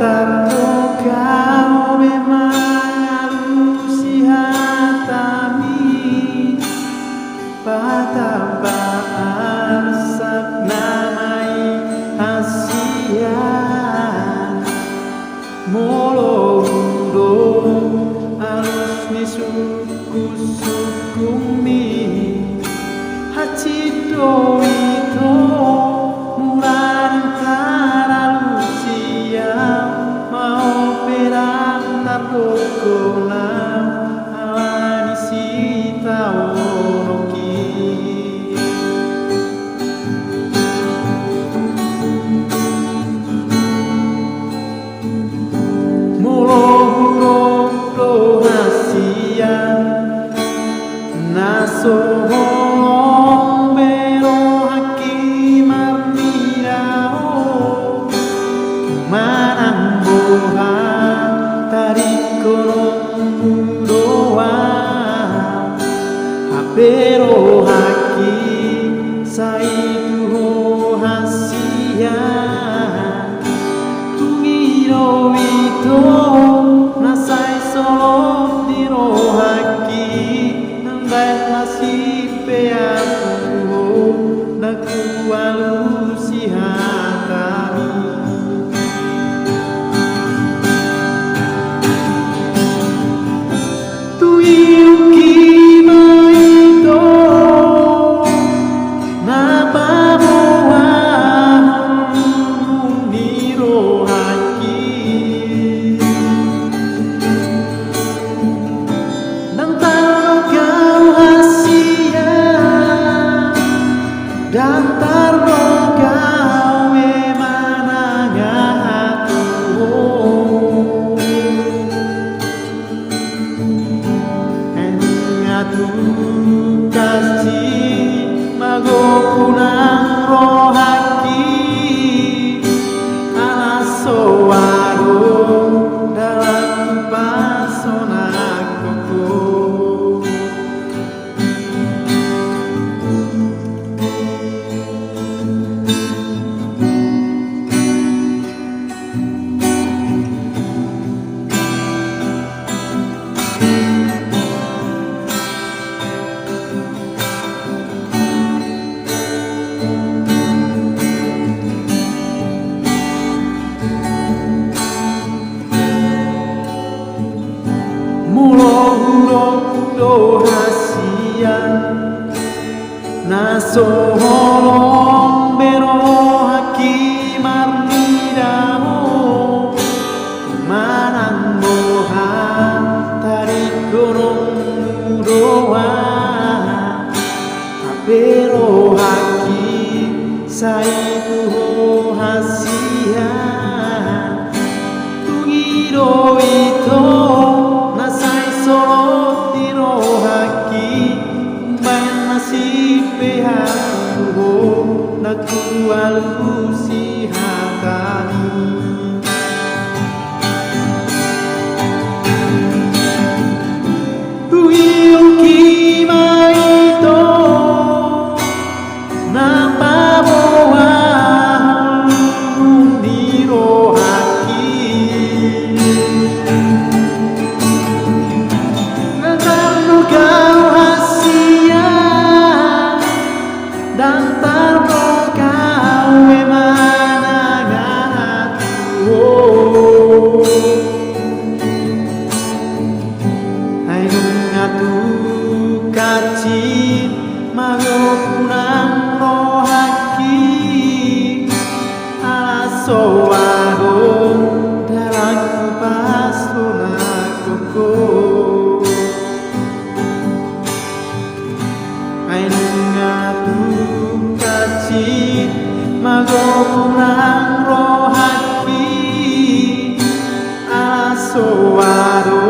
kau memang usia tami pataba arsak namai hasian molo urung alus ni suku-sukumi hacido itu murah antara lucia mau perang tarbokolam alani sita oroki mulo hurung rohasian naso pero haki saitu hasian tungiro itu nasai solo diro haki andai nasib aku daku alusi hatami dan tarno gawe manangatu engatu kasih magokunang rohaki alaso warung dalam pasonaku mulo hasian naso holong bero haki marnidamo manang mohan tarik gunung doa bero haki saitu hasian tungiro itu solo tiro haki bayan nasib aku naku alusi hatami tuiuki maito napa boa tiro haki dan tarno kau manangatu hai ngatu kacit magokunang rohaki alaso warung dalam pasonaku hai ngatu kacit magokunang rohaki aso waro